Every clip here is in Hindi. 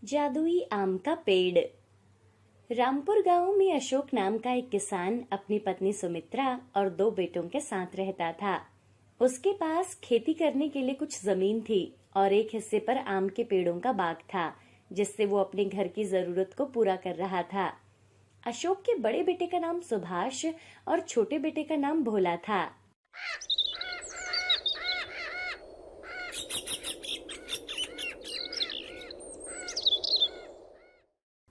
जादुई आम का पेड़। रामपुर गांव में अशोक नाम का एक किसान अपनी पत्नी सुमित्रा और दो बेटों के साथ रहता था। उसके पास खेती करने के लिए कुछ जमीन थी और एक हिस्से पर आम के पेड़ों का बाग था, जिससे वो अपने घर की जरूरत को पूरा कर रहा था। अशोक के बड़े बेटे का नाम सुभाष और छोटे बेटे का नाम भोला था।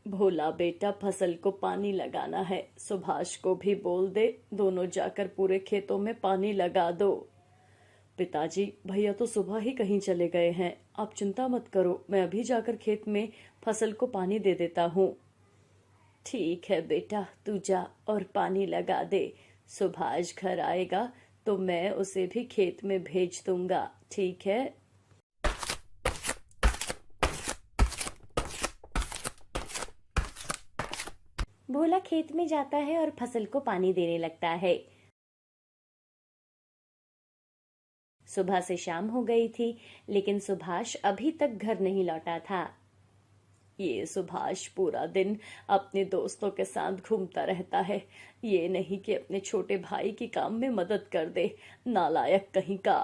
भोला बेटा, फसल को पानी लगाना है। सुभाष को भी बोल दे, दोनों जाकर पूरे खेतों में पानी लगा दो। पिताजी, भैया तो सुबह ही कहीं चले गए हैं। आप चिंता मत करो, मैं अभी जाकर खेत में फसल को पानी दे देता हूँ। ठीक है बेटा, तू जा और पानी लगा दे। सुभाष घर आएगा तो मैं उसे भी खेत में भेज दूंगा, ठीक है? भोला खेत में जाता है और फसल को पानी देने लगता है। सुबह से शाम हो गई थी, लेकिन सुभाष अभी तक घर नहीं लौटा था। ये सुभाष पूरा दिन अपने दोस्तों के साथ घूमता रहता है। ये नहीं कि अपने छोटे भाई की काम में मदद कर दे। नालायक कहीं का।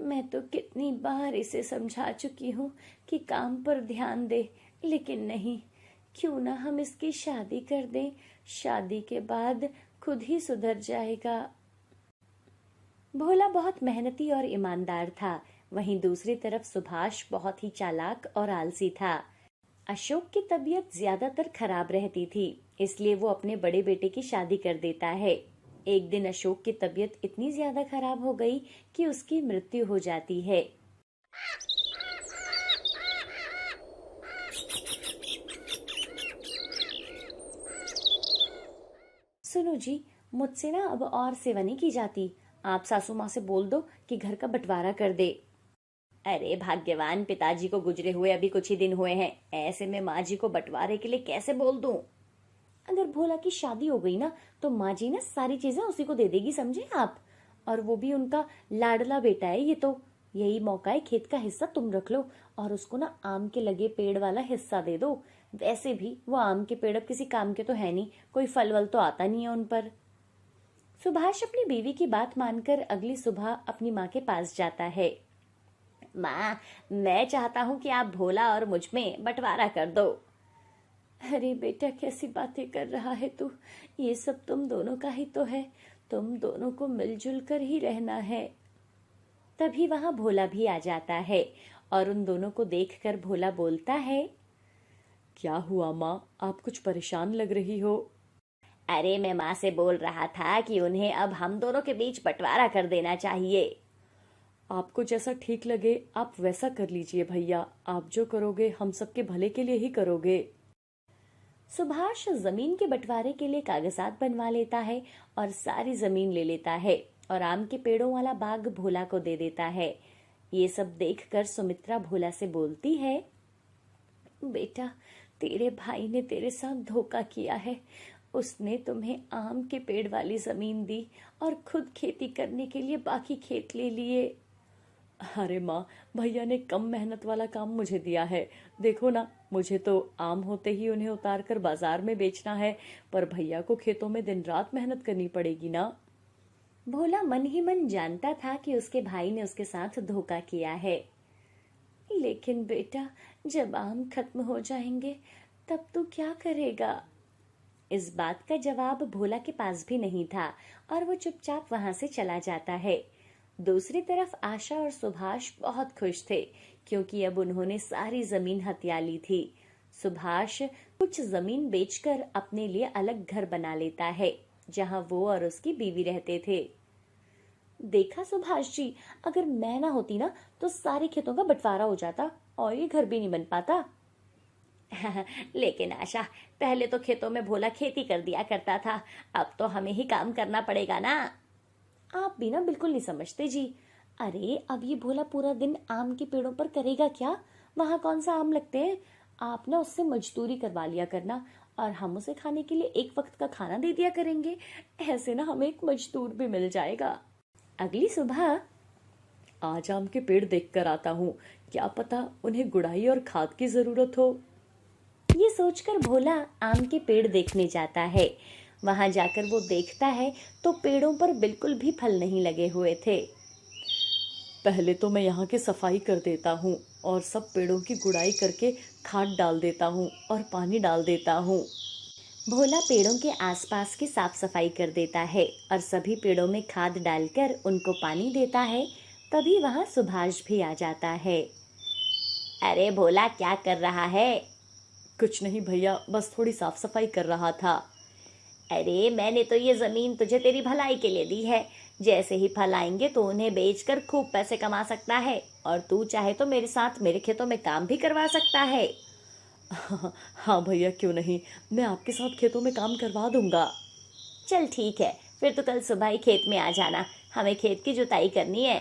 मैं तो कितनी बार इसे समझा चुकी हूँ कि काम पर ध्यान दे, लेकिन नहीं। क्यों ना हम इसकी शादी कर दें, शादी के बाद खुद ही सुधर जाएगा। भोला बहुत मेहनती और ईमानदार था, वहीं दूसरी तरफ सुभाष बहुत ही चालाक और आलसी था। अशोक की तबीयत ज्यादातर खराब रहती थी, इसलिए वो अपने बड़े बेटे की शादी कर देता है। एक दिन अशोक की तबीयत इतनी ज्यादा खराब हो गई कि उसकी मृत्यु हो जाती है। सुनो जी, मुझसे ना अब और सेवा नहीं की जाती। आप सासू माँ से बोल दो कि घर का बंटवारा कर दे। अरे भाग्यवान, पिताजी को गुजरे हुए अभी कुछ ही दिन हुए हैं, ऐसे में माँ जी को बंटवारे के लिए कैसे बोल दूं? अगर भोला की शादी हो गई ना तो माँ जी ना सारी चीजें उसी को दे देगी, समझे आप? और वो भी उनका लाडला बेटा है ये तो। यही मौका है, खेत का हिस्सा तुम रख लो और उसको ना आम के लगे पेड़ वाला हिस्सा दे दो। वैसे भी वो आम के पेड़ अब किसी काम के तो है नहीं, कोई फल वल तो आता नहीं है उन पर। सुभाष अपनी बीवी की बात मानकर अगली सुबह अपनी माँ के पास जाता है। माँ, मैं चाहता हूँ कि आप भोला और मुझ में बंटवारा कर दो। अरे बेटा, कैसी बातें कर रहा है तू? ये सब तुम दोनों का ही तो है, तुम दोनों को मिलजुल कर ही रहना है। तभी वहां भोला भी आ जाता है और उन दोनों को देखकर भोला बोलता है। क्या हुआ माँ, आप कुछ परेशान लग रही हो? अरे मैं माँ से बोल रहा था कि उन्हें अब हम दोनों के बीच बंटवारा कर देना चाहिए। आपको जैसा ठीक लगे आप वैसा कर लीजिए भैया। आप जो करोगे हम सबके भले के लिए ही करोगे। सुभाष जमीन के बंटवारे के लिए कागजात बनवा लेता है और सारी जमीन ले लेता है और आम के पेड़ों वाला बाग भोला को दे देता है। ये सब देखकर सुमित्रा भोला से बोलती है। बेटा, तेरे भाई ने तेरे साथ धोखा किया है। उसने तुम्हें आम के पेड़ वाली जमीन दी और खुद खेती करने के लिए बाकी खेत ले लिए। अरे माँ, भैया ने कम मेहनत वाला काम मुझे दिया है। देखो ना, मुझे तो आम होते ही उन्हें उतार कर बाजार में बेचना है, पर भैया को खेतों में दिन रात मेहनत करनी पड़ेगी ना। भोला मन ही मन जानता था कि उसके भाई ने उसके साथ धोखा किया है। लेकिन बेटा, जब आम खत्म हो जाएंगे तब तू क्या करेगा? इस बात का जवाब भोला के पास भी नहीं था और वो चुपचाप वहां से चला जाता है। दूसरी तरफ आशा और सुभाष बहुत खुश थे, क्योंकि अब उन्होंने सारी जमीन हथिया ली थी। सुभाष कुछ जमीन बेचकर अपने लिए अलग घर बना लेता है, जहां वो और उसकी बीवी रहते थे। देखा सुभाष जी, अगर मैं ना होती ना तो सारे खेतों का बंटवारा हो जाता और ये घर भी नहीं बन पाता। लेकिन आशा, पहले तो खेतों में भोला खेती कर दिया करता था, अब तो हमें ही काम करना पड़ेगा ना। आप भी ना बिल्कुल नहीं समझते जी। अरे अब ये भोला पूरा दिन आम के पेड़ों पर करेगा क्या? वहां कौन सा आम लगते हैं? आप ना उससे मजदूरी करवा लिया करना और हम उसे खाने के लिए एक वक्त का खाना दे दिया करेंगे। ऐसे ना हमें एक मजदूर भी मिल जाएगा। अगली सुबह आज आम के पेड़ देख कर आता हूँ क्या पता उन्हें गुड़ाई और खाद की जरूरत हो। ये सोचकर भोला आम के पेड़ देखने जाता है। वहां जाकर वो देखता है तो पेड़ों पर बिल्कुल भी फल नहीं लगे हुए थे। पहले तो मैं यहाँ की सफाई कर देता हूँ और सब पेड़ों की गुड़ाई करके खाद डाल देता हूँ और पानी डाल देता हूँ। भोला पेड़ों के आसपास की साफ सफाई कर देता है और सभी पेड़ों में खाद डालकर उनको पानी देता है। तभी वहां सुभाष भी आ जाता है। अरे भोला, क्या कर रहा है? कुछ नहीं भैया, बस थोड़ी साफ सफाई कर रहा था। अरे मैंने तो ये जमीन तुझे तेरी भलाई के लिए दी है। जैसे ही फल आएंगे तो उन्हें बेचकर खूब पैसे कमा सकता है, और तू चाहे तो मेरे साथ मेरे खेतों में काम भी करवा सकता है। हाँ भैया, क्यों नहीं, मैं आपके साथ खेतों में काम करवा दूंगा। चल ठीक है, फिर तो कल सुबह ही खेत में आ जाना, हमें खेत की जुताई करनी है।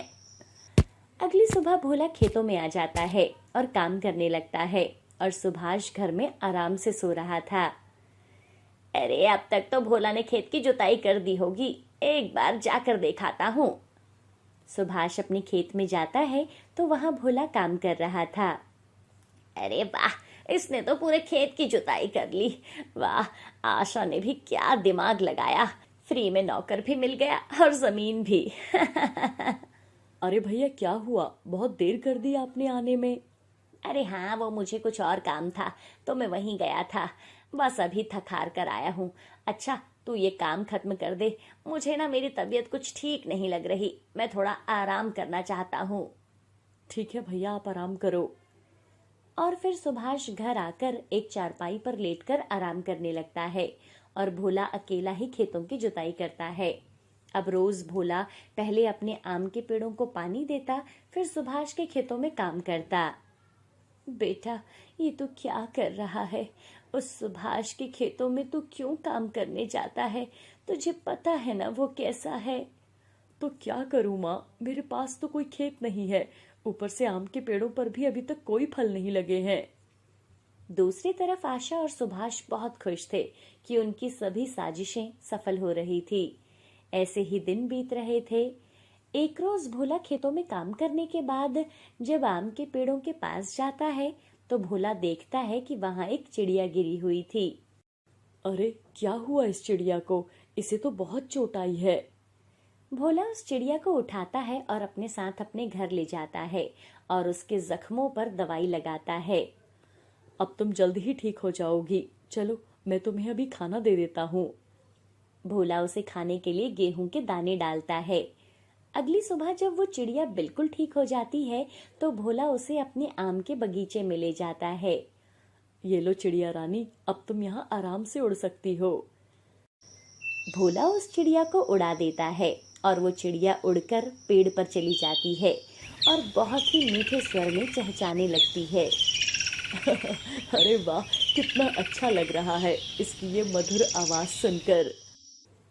अगली सुबह भोला खेतों में आ जाता है और काम करने लगता है, और सुभाष घर में आराम से सो रहा था। अरे अब तक तो भोला ने खेत की जुताई कर दी होगी, एक बार जाकर दिखाता हूँ। सुभाष अपने खेत में जाता है तो वहां भोला काम कर रहा था। अरे वाह, इसने तो पूरे खेत की जुताई कर ली। वाह, आशा ने भी क्या दिमाग लगाया, फ्री में नौकर भी मिल गया और जमीन भी। अरे भैया, क्या हुआ, बहुत देर कर दी आपने आने में। अरे हाँ, वो मुझे कुछ और काम था तो मैं वहीं गया था, बस अभी थक हार कर आया हूँ। अच्छा, तू ये काम खत्म कर दे, मुझे ना मेरी तबीयत कुछ ठीक नहीं लग रही, मैं थोड़ा आराम करना चाहता हूँ। ठीक है भैया, आप आराम करो। और फिर सुभाष घर आकर एक चारपाई पर लेटकर आराम करने लगता है, और भोला अकेला ही खेतों की जुताई करता है। अब रोज भोला पहले अपने आम के पेड़ों को पानी देता, फिर सुभाष के खेतों में काम करता। बेटा, ये तो क्या कर रहा है? उस सुभाष के खेतों में तू क्यों काम करने जाता है? तुझे पता है ना वो कैसा है। तो क्या करूँ माँ, मेरे पास तो कोई खेत नहीं है, ऊपर से आम के पेड़ों पर भी अभी तक कोई फल नहीं लगे हैं। दूसरी तरफ आशा और सुभाष बहुत खुश थे कि उनकी सभी साजिशें सफल हो रही थी। ऐसे ही दिन बीत रहे थे। एक रोज भोला खेतों में काम करने के बाद जब आम के पेड़ों के पास जाता है तो भोला देखता है कि वहां एक चिड़िया गिरी हुई थी। अरे क्या हुआ इस चिड़िया को, इसे तो बहुत चोट आई है। भोला उस चिड़िया को उठाता है और अपने साथ अपने घर ले जाता है और उसके जख्मों पर दवाई लगाता है। अब तुम जल्द ही ठीक हो जाओगी, चलो मैं तुम्हें अभी खाना दे देता हूँ। भोला उसे खाने के लिए गेहूं के दाने डालता है। अगली सुबह जब वो चिड़िया बिल्कुल ठीक हो जाती है तो भोला उसे अपने आम के बगीचे में ले जाता है। ये लो चिड़िया रानी, अब तुम यहाँ आराम से उड़ सकती हो। भोला उस चिड़िया को उड़ा देता है और वो चिड़िया उड़कर पेड़ पर चली जाती है और बहुत ही मीठे स्वर में चहचहाने लगती है। अरे वाह, कितना अच्छा लग रहा है इसकी ये मधुर आवाज सुनकर।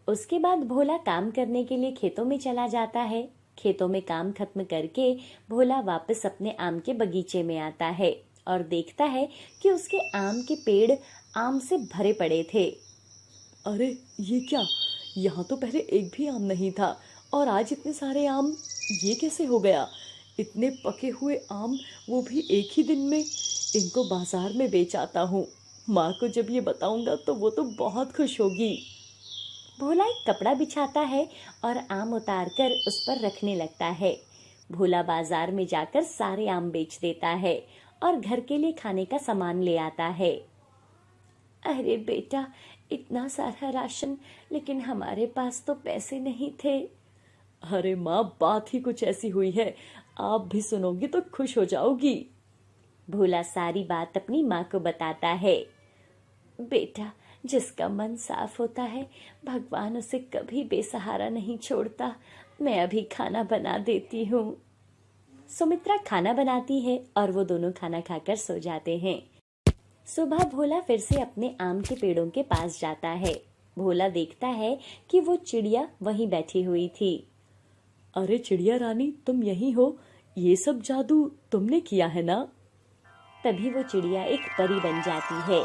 उसके बाद भोला काम करने के लिए खेतों में चला जाता है। खेतों में काम खत्म करके भोला वापस अपने आम के बगीचे में आता है और देखता है कि उसके आम के पेड़ आम से भरे पड़े थे। अरे ये क्या, यहाँ तो पहले एक भी आम नहीं था और आज इतने सारे आम, ये कैसे हो गया? इतने पके हुए आम, वो भी एक ही दिन में। इनको बाजार में बेच आता हूँ, माँ को जब ये बताऊंगा तो वो तो बहुत खुश होगी। भोला एक कपड़ा बिछाता है और आम उतार कर उस पर रखने लगता है। भोला बाजार में जाकर सारे आम बेच देता है और घर के लिए खाने का सामान ले आता है। अरे बेटा, इतना सारा राशन, लेकिन हमारे पास तो पैसे नहीं थे। अरे माँ, बात ही कुछ ऐसी हुई है, आप भी सुनोगी तो खुश हो जाओगी। भोला सारी बात अपनी माँ को बताता है। बेटा, जिसका मन साफ होता है भगवान उसे कभी बेसहारा नहीं छोड़ता। मैं अभी खाना बना देती हूँ। सुमित्रा खाना बनाती है और वो दोनों खाना खाकर सो जाते हैं। सुबह भोला फिर से अपने आम के पेड़ों के पास जाता है। भोला देखता है कि वो चिड़िया वहीं बैठी हुई थी। अरे चिड़िया रानी, तुम यहीं हो? ये सब जादू तुमने किया है ना? तभी वो चिड़िया एक परी बन जाती है।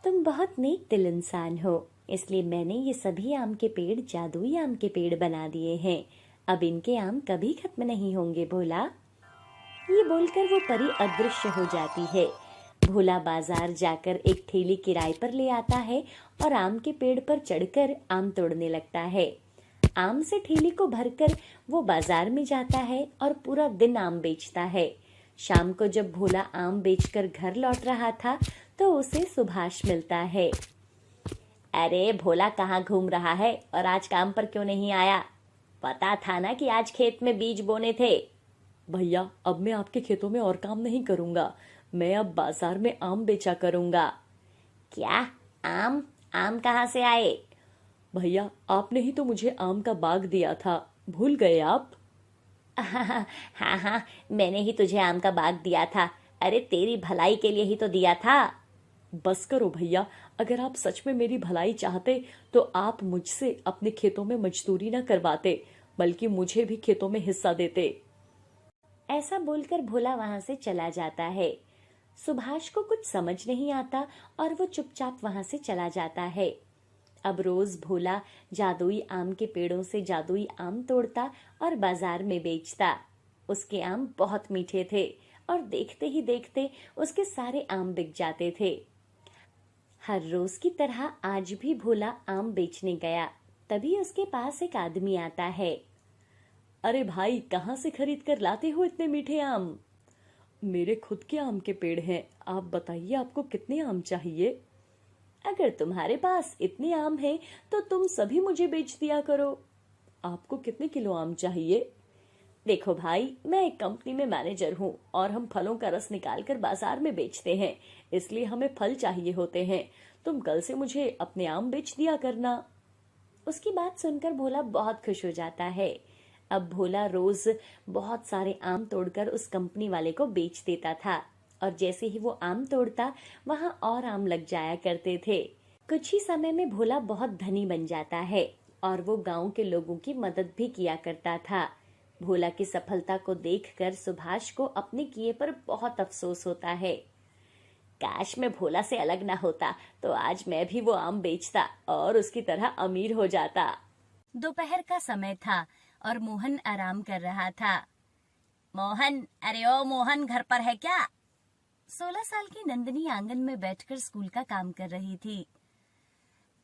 तुम बहुत नेक दिल इंसान हो, इसलिए मैंने ये सभी आम के पेड़ जादुई आम के पेड़ बना दिए हैं। अब इनके आम कभी खत्म नहीं होंगे भोला। ये बोलकर वो परी अदृश्य हो जाती है। भोला बाजार जाकर एक ठेली किराए पर ले आता है और आम के पेड़ पर चढ़कर आम तोड़ने लगता है। आम से ठेली को भरकर वो बाजार में जाता है और पूरा दिन आम बेचता है। शाम को जब भोला आम बेचकर घर लौट रहा था तो उसे सुभाष मिलता है। अरे भोला, कहाँ घूम रहा है और आज काम पर क्यों नहीं आया? पता था ना कि आज खेत में बीज बोने थे। भैया, अब मैं आपके खेतों में और काम नहीं करूंगा। मैं अब बाजार में आम बेचा करूंगा। क्या? आम? आम कहाँ से आए? भैया, आपने ही तो मुझे आम का बाग दिया था, भूल गए आप? हाँ हाँ, मैंने ही तुझे आम का बाग दिया था। अरे तेरी भलाई के लिए ही तो दिया था। बस करो भैया, अगर आप सच में मेरी भलाई चाहते तो आप मुझसे अपने खेतों में मजदूरी न करवाते, बल्कि मुझे भी खेतों में हिस्सा देते। ऐसा बोलकर भोला वहां से चला जाता है। सुभाष को कुछ समझ नहीं आता और वो चुपचाप वहां से चला जाता है। अब रोज भोला जादुई आम के पेड़ों से जादुई आम तोड़ता और बाजार में बेचता। उसके आम बहुत मीठे थे और देखते ही देखते उसके सारे आम बिक जाते थे। हर रोज की तरह आज भी भोला आम बेचने गया। तभी उसके पास एक आदमी आता है। अरे भाई, कहाँ से खरीद कर लाते हो इतने मीठे आम? मेरे खुद के आम के पेड़ हैं, आप बताइए आपको कितने आम चाहिए? अगर तुम्हारे पास इतने आम हैं तो तुम सभी मुझे बेच दिया करो। आपको कितने किलो आम चाहिए? देखो भाई, मैं एक कंपनी में मैनेजर हूँ और हम फलों का रस निकाल कर बाजार में बेचते हैं, इसलिए हमें फल चाहिए होते हैं। तुम कल से मुझे अपने आम बेच दिया करना। उसकी बात सुनकर भोला बहुत खुश हो जाता है। अब भोला रोज बहुत सारे आम तोड़कर उस कंपनी वाले को बेच देता था और जैसे ही वो आम तोड़ता वहां और आम लग जाया करते थे। कुछ ही समय में भोला बहुत धनी बन जाता है और वो गांव के लोगों की मदद भी किया करता था। भोला की सफलता को देखकर सुभाष को अपने किए पर बहुत अफसोस होता है। काश मैं भोला से अलग ना होता तो आज मैं भी वो आम बेचता और उसकी तरह अमीर हो जाता। दोपहर का समय था और मोहन आराम कर रहा था। मोहन, अरे ओ मोहन, घर पर है क्या? 16 साल की नंदनी आंगन में बैठकर स्कूल का काम कर रही थी।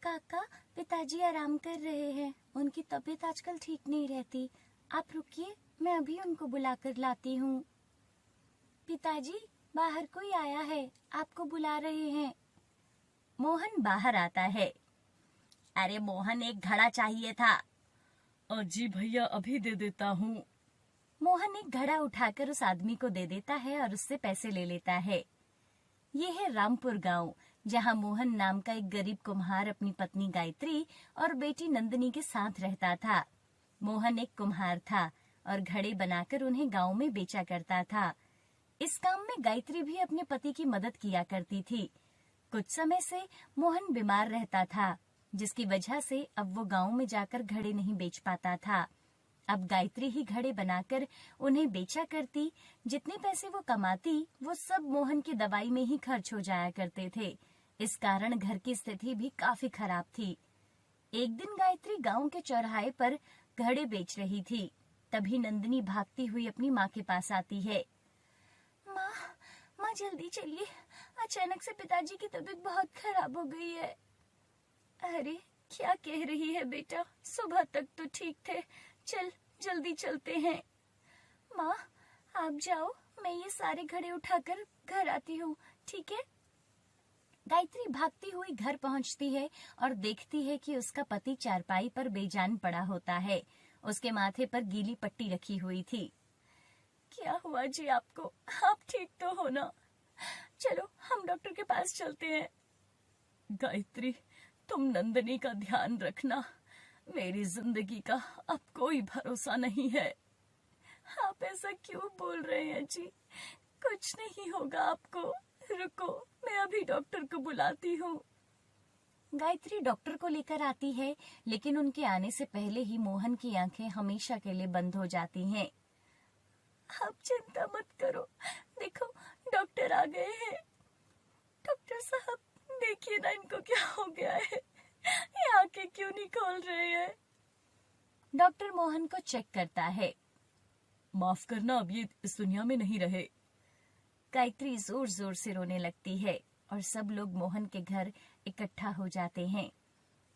काका, पिताजी आराम कर रहे हैं, उनकी तबीयत आजकल ठीक नहीं रहती। आप रुकिए, मैं अभी उनको बुलाकर लाती हूँ। पिताजी, बाहर कोई आया है, आपको बुला रहे हैं। मोहन बाहर आता है। अरे मोहन, एक घड़ा चाहिए था। जी भैया, अभी दे देता हूँ। मोहन एक घड़ा उठाकर उस आदमी को दे देता है और उससे पैसे ले लेता है। ये है रामपुर गांव, जहां मोहन नाम का एक गरीब कुम्हार अपनी पत्नी गायत्री और बेटी नंदनी के साथ रहता था। मोहन एक कुम्हार था और घड़े बनाकर उन्हें गांव में बेचा करता था। इस काम में गायत्री भी अपने पति की मदद किया करती थी। कुछ समय से मोहन बीमार रहता था, जिसकी वजह से अब वो गांव में जाकर घड़े नहीं बेच पाता था। अब गायत्री ही घड़े बनाकर उन्हें बेचा करती। जितने पैसे वो कमाती वो सब मोहन की दवाई में ही खर्च हो जाया करते थे। इस कारण घर की स्थिति भी काफी खराब थी। एक दिन गायत्री गांव के चौराहे पर घड़े बेच रही थी। तभी नंदिनी भागती हुई अपनी माँ के पास आती है। माँ जल्दी चलिए, अचानक से पिताजी की तबीयत बहुत खराब हो गई है। अरे क्या कह रही है बेटा, सुबह तक तो ठीक थे, चल जल्दी चलते हैं। माँ आप जाओ, मैं ये सारे घड़े उठाकर घर आती हूँ, ठीक है? गायत्री भागती हुई घर पहुँचती है और देखती है कि उसका पति चारपाई पर बेजान पड़ा होता है। उसके माथे पर गीली पट्टी रखी हुई थी। क्या हुआ जी आपको? आप ठीक तो हो ना? चलो हम डॉक्टर के पास चलते हैं। गायत्री, तुम नंदनी का ध्यान रखना, मेरी जिंदगी का अब कोई भरोसा नहीं है। आप ऐसा क्यों बोल रहे हैं जी? कुछ नहीं होगा आपको, रुको मैं अभी डॉक्टर को बुलाती हूँ। गायत्री डॉक्टर को लेकर आती है, लेकिन उनके आने से पहले ही मोहन की आंखें हमेशा के लिए बंद हो जाती हैं। आप चिंता मत करो, देखो डॉक्टर आ गए हैं। डॉक्टर साहब देखिए ना, इनको क्या हो गया है, ये आंखें क्यों नहीं खोल रहे हैं? डॉक्टर मोहन को चेक करता है। माफ करना, अब ये इस दुनिया में नहीं रहे। गायत्री जोर जोर से रोने लगती है और सब लोग मोहन के घर इकट्ठा हो जाते हैं।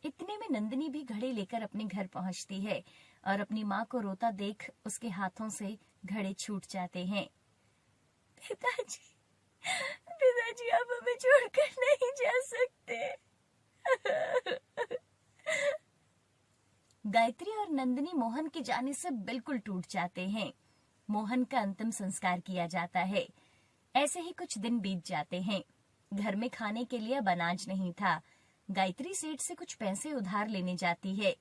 इतने में नंदिनी भी घड़े लेकर अपने घर पहुंचती है और अपनी माँ को रोता देख उसके हाथों से घड़े छूट जाते हैं। पिताजी, पिताजी, आप हमें छोड़कर नहीं जा सकते। गायत्री और नंदिनी मोहन के जाने से बिल्कुल टूट जाते हैं। मोहन का अंतिम संस्कार किया जाता है। ऐसे ही कुछ दिन बीत जाते हैं। घर में खाने के लिए अब अनाज नहीं था। गायत्री सेठ से कुछ पैसे उधार लेने जाती है।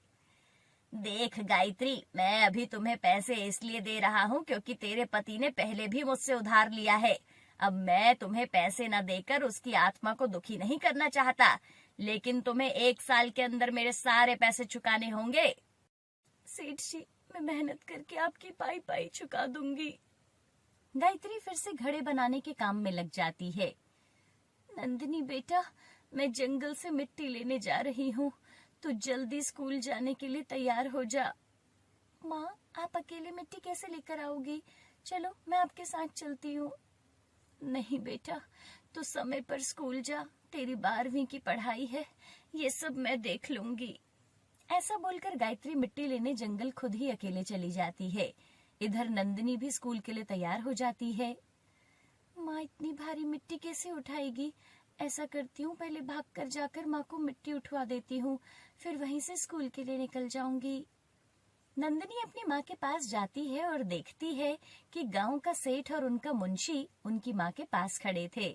देख गायत्री, मैं अभी तुम्हें पैसे इसलिए दे रहा हूँ क्योंकि तेरे पति ने पहले भी मुझसे उधार लिया है। अब मैं तुम्हें पैसे न देकर उसकी आत्मा को दुखी नहीं करना चाहता, लेकिन तुम्हें 1 साल के अंदर मेरे सारे पैसे चुकाने होंगे। सेठ जी, मैं मेहनत करके आपकी पाई पाई चुका दूंगी। गायत्री फिर से घड़े बनाने के काम में लग जाती है। नंदिनी बेटा, मैं जंगल से मिट्टी लेने जा रही हूँ, तो जल्दी स्कूल जाने के लिए तैयार हो जा। माँ, आप अकेले मिट्टी कैसे लेकर आओगी? चलो, मैं आपके साथ चलती हूँ। नहीं बेटा, तू समय पर स्कूल जा, तेरी 12वीं की पढ़ाई है, ये सब मैं देख लूंगी। ऐसा बोलकर गायत्री मिट्टी लेने जंगल खुद ही अकेले चली जाती है। इधर नंदिनी भी स्कूल के लिए तैयार हो जाती है। माँ, इतनी भारी मिट्टी कैसे उठाएगी? ऐसा करती हूँ, पहले भागकर जाकर माँ को मिट्टी उठवा देती हूँ, फिर वहीं से स्कूल के लिए निकल जाऊंगी। नंदिनी अपनी माँ के पास जाती है और देखती है कि गांव का सेठ और उनका मुंशी उनकी माँ के पास खड़े थे।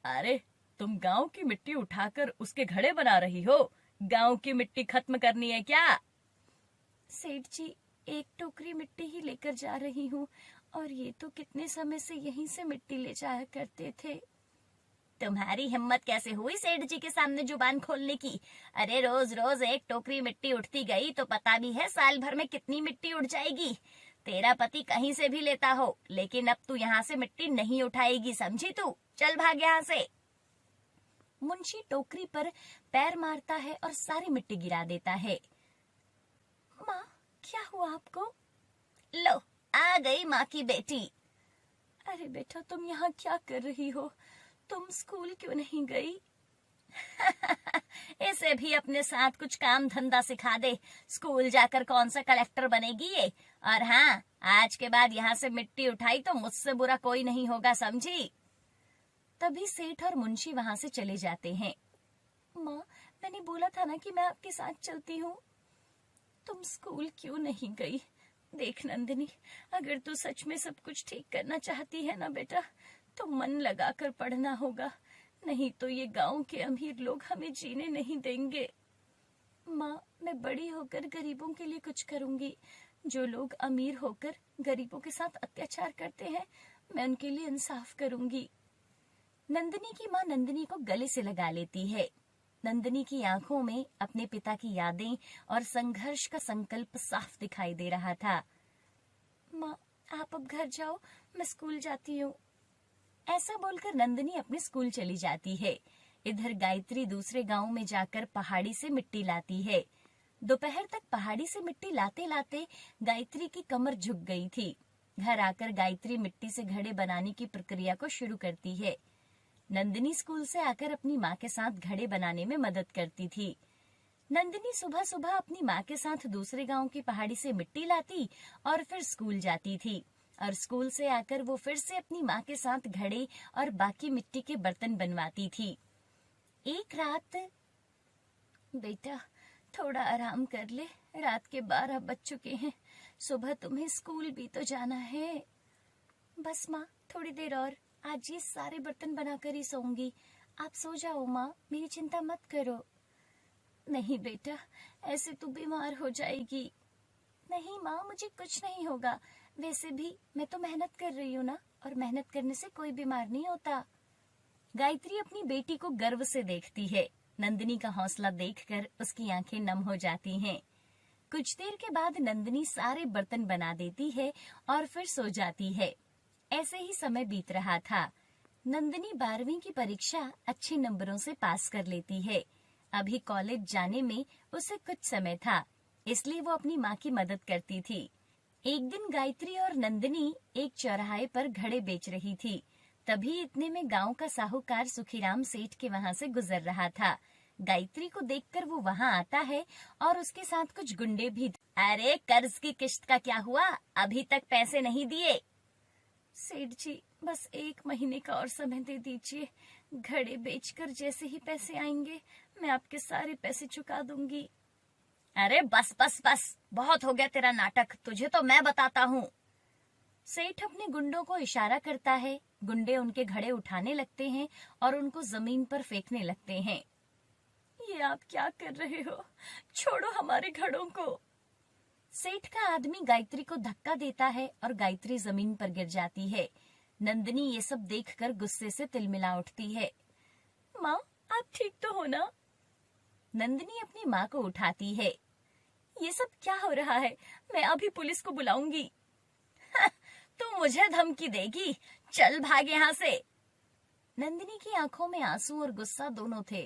अरे, तुम गांव की मिट्टी उठाकर उसके घड़े बना रही हो? गांव की मिट्टी खत्म करनी है क्या? सेठ जी, 1 टोकरी मिट्टी ही लेकर जा रही हूँ, और ये तो कितने समय से यहीं से मिट्टी ले जाया करते थे। तुम्हारी हिम्मत कैसे हुई सेठ जी के सामने जुबान खोलने की? अरे रोज रोज 1 टोकरी मिट्टी उठती गई तो पता भी है साल भर में कितनी मिट्टी उठ जाएगी। तेरा पति कहीं से भी लेता हो, लेकिन अब तू यहाँ से मिट्टी नहीं उठाएगी, समझी तू? चल भाग यहाँ से। मुंशी टोकरी पर पैर मारता है और सारी मिट्टी गिरा देता है। माँ, क्या हुआ आपको? लो, आ गई माँ की बेटी। अरे बेटा, तुम यहाँ क्या कर रही हो? तुम स्कूल क्यों नहीं गई? इसे भी अपने साथ कुछ काम धंधा सिखा दे। स्कूल जाकर कौन सा कलेक्टर बनेगी ये? और हाँ, आज के बाद यहाँ से मिट्टी उठाई तो मुझसे बुरा कोई नहीं होगा, समझी? तभी सेठ और मुंशी वहां से चले जाते हैं। माँ, मैंने बोला था ना कि मैं आपके साथ चलती हूँ। तुम स्कूल क्यों नहीं गई? देख नंदिनी, अगर तू सच में सब कुछ ठीक करना चाहती है ना बेटा, तो मन लगाकर पढ़ना होगा, नहीं तो ये गांव के अमीर लोग हमें जीने नहीं देंगे। माँ, मैं बड़ी होकर गरीबों के लिए कुछ करूंगी। जो लोग अमीर होकर गरीबों के साथ अत्याचार करते हैं, मैं उनके लिए इंसाफ करूंगी। नंदिनी की माँ नंदिनी को गले से लगा लेती है। नंदिनी की आंखों में अपने पिता की यादें और संघर्ष का संकल्प साफ दिखाई दे रहा था। माँ, आप अब घर जाओ, मैं स्कूल जाती हूँ। ऐसा बोलकर नंदिनी अपने स्कूल चली जाती है। इधर गायत्री दूसरे गांव में जाकर पहाड़ी से मिट्टी लाती है। दोपहर तक पहाड़ी से मिट्टी लाते लाते गायत्री की कमर झुक गई थी। घर आकर गायत्री मिट्टी से घड़े बनाने की प्रक्रिया को शुरू करती है। नंदिनी स्कूल से आकर अपनी माँ के साथ घड़े बनाने में मदद करती थी। नंदिनी सुबह सुबह अपनी माँ के साथ दूसरे गांव की पहाड़ी से मिट्टी लाती और फिर स्कूल जाती थी, और स्कूल से आकर वो फिर से अपनी माँ के साथ घड़े और बाकी मिट्टी के बर्तन बनवाती थी। एक रात, बेटा थोड़ा आराम कर ले, रात के 12 बज चुके हैं, सुबह तुम्हें स्कूल भी तो जाना है। बस माँ, थोड़ी देर और, आज ये सारे बर्तन बनाकर ही सोऊंगी। आप सो जाओ माँ, मेरी चिंता मत करो। नहीं बेटा, ऐसे तू बीमार हो जाएगी। नहीं माँ, मुझे कुछ नहीं होगा, वैसे भी मैं तो मेहनत कर रही हूँ ना, और मेहनत करने से कोई बीमार नहीं होता। गायत्री अपनी बेटी को गर्व से देखती है। नंदिनी का हौसला देखकर उसकी आंखें नम हो जाती हैं। कुछ देर के बाद नंदिनी सारे बर्तन बना देती है और फिर सो जाती है। ऐसे ही समय बीत रहा था। नंदिनी 12वीं की परीक्षा अच्छे नंबरों से पास कर लेती है। अभी कॉलेज जाने में उसे कुछ समय था, इसलिए वो अपनी माँ की मदद करती थी। एक दिन गायत्री और नंदिनी एक चौराहे पर घड़े बेच रही थी। तभी इतने में गांव का साहूकार सुखीराम सेठ के वहां से गुजर रहा था। गायत्री को देखकर वो वहां आता है और उसके साथ कुछ गुंडे भी। अरे कर्ज की किश्त का क्या हुआ? अभी तक पैसे नहीं दिए? सेठ जी, बस 1 महीने का और समय दे दीजिए। घड़े बेचकर जैसे ही पैसे आएंगे मैं आपके सारे पैसे चुका दूंगी। अरे बस बस बस, बहुत हो गया तेरा नाटक, तुझे तो मैं बताता हूँ। सेठ अपने गुंडों को इशारा करता है। गुंडे उनके घड़े उठाने लगते हैं और उनको जमीन पर फेंकने लगते हैं। ये आप क्या कर रहे हो? छोड़ो हमारे घड़ों को। सेठ का आदमी गायत्री को धक्का देता है और गायत्री जमीन पर गिर जाती है। नंदिनी ये सब देखकर गुस्से से तिलमिला उठती है। माँ, आप ठीक तो हो ना? नंदिनी अपनी माँ को उठाती है। ये सब क्या हो रहा है? मैं अभी पुलिस को बुलाऊंगी। तू मुझे धमकी देगी? चल भाग यहाँ से। नंदिनी की आंखों में आंसू और गुस्सा दोनों थे।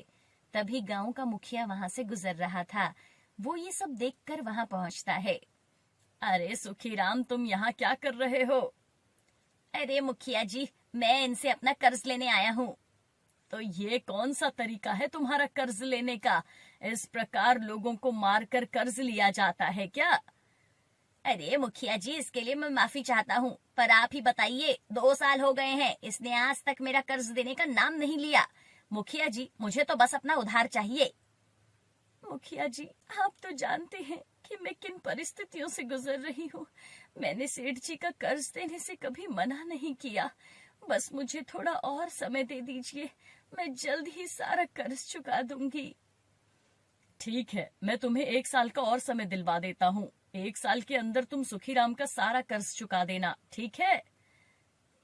तभी गांव का मुखिया वहां से गुजर रहा था। वो ये सब देखकर वहां पहुंचता है। अरे सुखीराम, तुम यहाँ क्या कर रहे हो? अरे मुखिया जी, मैं इनसे अपना कर्ज लेने आया हूँ। तो ये कौन सा तरीका है तुम्हारा कर्ज लेने का? इस प्रकार लोगों को मारकर कर्ज लिया जाता है क्या? अरे मुखिया जी, इसके लिए मैं माफी चाहता हूँ, पर आप ही बताइए, 2 साल हो गए हैं, इसने आज तक मेरा कर्ज देने का नाम नहीं लिया। मुखिया जी, मुझे तो बस अपना उधार चाहिए। मुखिया जी, आप तो जानते हैं कि मैं किन परिस्थितियों से गुजर रही हूँ। मैंने सेठ जी का कर्ज देने से कभी मना नहीं किया। बस मुझे थोड़ा और समय दे दीजिए, मैं जल्द ही सारा कर्ज चुका दूंगी। ठीक है, मैं तुम्हें 1 साल का और समय दिलवा देता हूँ। 1 साल के अंदर तुम सुखीराम का सारा कर्ज चुका देना, ठीक है?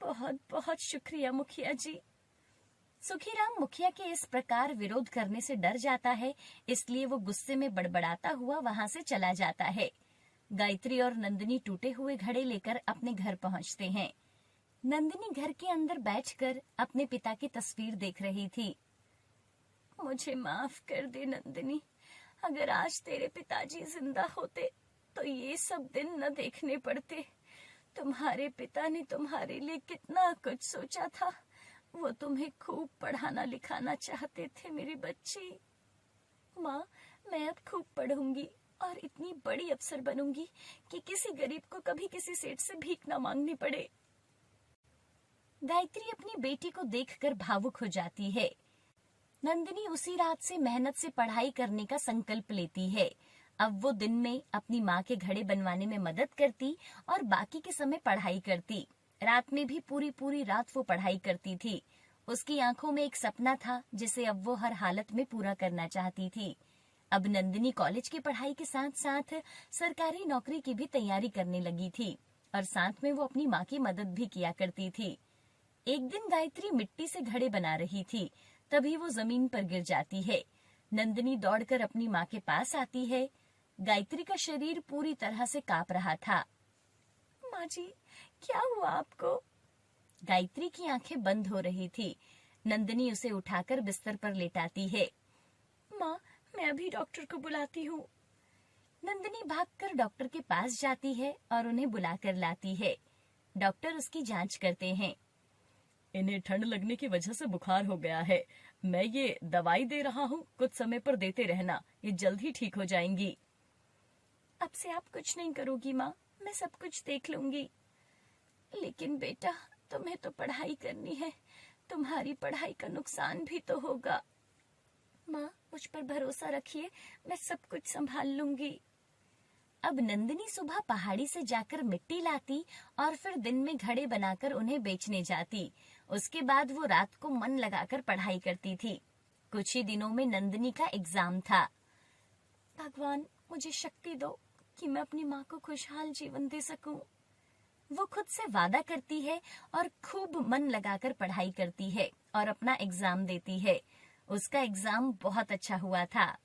बहुत बहुत शुक्रिया मुखिया जी। सुखीराम मुखिया के इस प्रकार विरोध करने से डर जाता है, इसलिए वो गुस्से में बड़बड़ाता हुआ वहां से चला जाता है। गायत्री और नंदिनी टूटे हुए घड़े लेकर अपने घर पहुंचते हैं। नंदिनी घर के अंदर बैठकर अपने पिता की तस्वीर देख रही थी। मुझे माफ कर दे नंदिनी, अगर आज तेरे पिताजी जिंदा होते तो ये सब दिन न देखने पड़ते। तुम्हारे पिता ने तुम्हारे लिए कितना कुछ सोचा था। वो तुम्हें खूब पढ़ाना लिखाना चाहते थे मेरी बच्ची। माँ, मैं अब खूब पढ़ूंगी और इतनी बड़ी अफसर बनूंगी कि किसी गरीब को कभी किसी सेठ से भीख न मांगनी पड़े। गायत्री अपनी बेटी को देखकर भावुक हो जाती है। नंदिनी उसी रात से मेहनत से पढ़ाई करने का संकल्प लेती है। अब वो दिन में अपनी माँ के घड़े बनवाने में मदद करती और बाकी के समय पढ़ाई करती। रात में भी पूरी पूरी रात वो पढ़ाई करती थी। उसकी आंखों में एक सपना था जिसे अब वो हर हालत में पूरा करना चाहती थी। अब नंदिनी कॉलेज की पढ़ाई के साथ साथ सरकारी नौकरी की भी तैयारी करने लगी थी और साथ में वो अपनी माँ की मदद भी किया करती थी। एक दिन गायत्री मिट्टी से घड़े बना रही थी, तभी वो जमीन पर गिर जाती है। नंदिनी दौड़कर अपनी माँ के पास आती है। गायत्री का शरीर पूरी तरह से कांप रहा था। माँ जी, क्या हुआ आपको? गायत्री की आंखें बंद हो रही थी। नंदिनी उसे उठाकर बिस्तर पर लेटाती है। माँ, मैं अभी डॉक्टर को बुलाती हूँ। नंदिनी भागकर डॉक्टर के पास जाती है और उन्हें बुलाकर लाती है। डॉक्टर उसकी जांच करते हैं। इन्हें ठंड लगने की वजह से बुखार हो गया है। मैं ये दवाई दे रहा हूँ, कुछ समय पर देते रहना, ये जल्द ही ठीक हो जाएंगी। अब से आप कुछ नहीं करोगी माँ, मैं सब कुछ देख लूंगी। लेकिन बेटा, तुम्हें तो पढ़ाई करनी है, तुम्हारी पढ़ाई का नुकसान भी तो होगा। माँ, मुझ पर भरोसा रखिए, मैं सब कुछ संभाल लूंगी। अब नंदिनी सुबह पहाड़ी से जाकर मिट्टी लाती और फिर दिन में घड़े बनाकर उन्हें बेचने जाती। उसके बाद वो रात को मन लगाकर पढ़ाई करती थी। कुछ ही दिनों में नंदिनी का एग्जाम था। भगवान, मुझे शक्ति दो कि मैं अपनी माँ को खुशहाल जीवन दे सकूं। वो खुद से वादा करती है और खूब मन लगाकर पढ़ाई करती है और अपना एग्जाम देती है। उसका एग्जाम बहुत अच्छा हुआ था।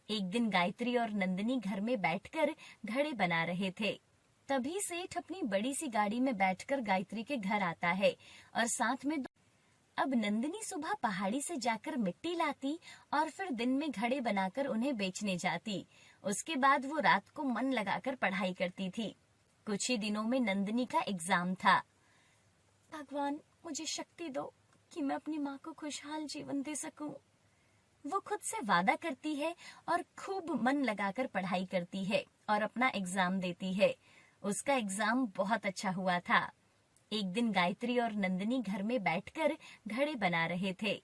एक दिन गायत्री और नंदिनी घर में बैठकर घड़े बना रहे थे। तभी सेठ अपनी बड़ी सी गाड़ी में बैठकर गायत्री के घर आता है और साथ में अब नंदिनी सुबह पहाड़ी से जाकर मिट्टी लाती और फिर दिन में घड़े बनाकर उन्हें बेचने जाती। उसके बाद वो रात को मन लगाकर पढ़ाई करती थी। कुछ ही दिनों में नंदिनी का एग्जाम था। भगवान, मुझे शक्ति दो कि मैं अपनी माँ को खुशहाल जीवन दे सकूं। वो खुद से वादा करती है और खूब मन लगाकर पढ़ाई करती है और अपना एग्जाम देती है। उसका एग्जाम बहुत अच्छा हुआ था। एक दिन गायत्री और नंदिनी घर में बैठकर घड़े बना रहे थे।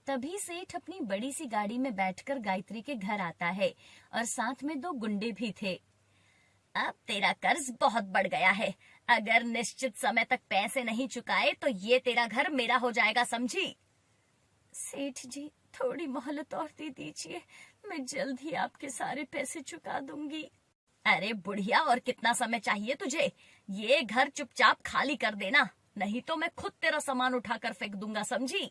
तभी सेठ अपनी बड़ी सी गाड़ी में बैठकर गायत्री के घर आता है और साथ में 2 गुंडे भी थे। अब तेरा कर्ज बहुत बढ़ गया है। अगर निश्चित समय तक पैसे नहीं चुकाए तो ये तेरा घर मेरा हो जाएगा, समझी? सेठ जी, थोड़ी मोहलत और दे दीजिए, मैं जल्द ही आपके सारे पैसे चुका दूंगी। अरे बुढ़िया, और कितना समय चाहिए तुझे? ये घर चुपचाप खाली कर देना, नहीं तो मैं खुद तेरा सामान उठाकर फेंक दूंगा, समझी?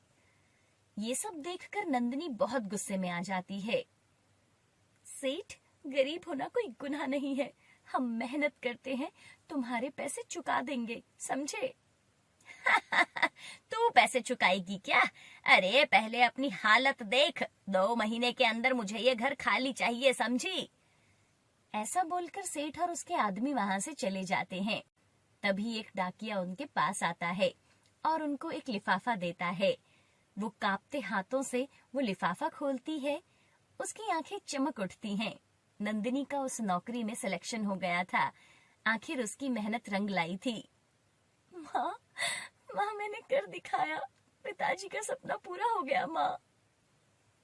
ये सब देखकर नंदिनी बहुत गुस्से में आ जाती है। सेठ, गरीब होना कोई गुनाह नहीं है। हम मेहनत करते हैं, तुम्हारे पैसे चुका देंगे, समझे? तू पैसे चुकाएगी क्या? अरे पहले अपनी हालत देख। 2 महीने के अंदर मुझे ये घर खाली चाहिए, समझी? ऐसा बोलकर सेठ और उसके आदमी वहां से चले जाते हैं। तभी एक डाकिया उनके पास आता है और उनको एक लिफाफा देता है। वो कांपते हाथों से वो लिफाफा खोलती है। उसकी आंखें चमक उठती हैं। नंदिनी का उस नौकरी में सिलेक्शन हो गया था। आखिर उसकी मेहनत रंग लाई थी। माँ, माँ, मैंने कर दिखाया। पिताजी का सपना पूरा हो गया, माँ।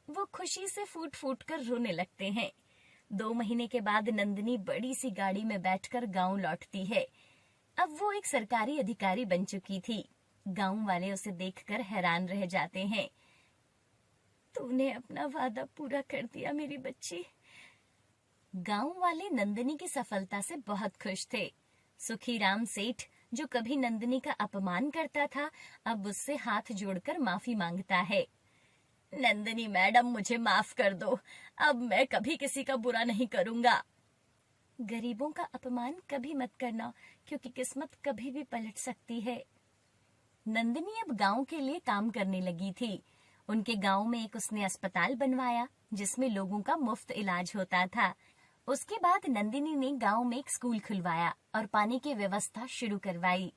वो खुशी से फूट फूट कर रोने लगते हैं। 2 महीने के बाद नंदिनी बड़ी सी गाड़ी में बैठकर गांव लौटती है। अब वो एक सरकारी अधिकारी बन चुकी थी। गांव वाले उसे देखकर हैरान रह जाते हैं। तूने अपना वादा पूरा कर दिया मेरी बच्ची। गांव वाले नंदिनी की सफलता से बहुत खुश थे। सुखीराम सेठ, जो कभी नंदिनी का अपमान करता था, अब उससे हाथ जोड़कर माफी मांगता है। नंदिनी मैडम, मुझे माफ कर दो। अब मैं कभी किसी का बुरा नहीं करूंगा। गरीबों का अपमान कभी मत करना, क्योंकि किस्मत कभी भी पलट सकती है। नंदिनी अब गांव के लिए काम करने लगी थी। उनके गांव में एक उसने अस्पताल बनवाया जिसमें लोगों का मुफ्त इलाज होता था। उसके बाद नंदिनी ने गांव में एक स्कूल खुलवाया और पानी की व्यवस्था शुरू करवाई।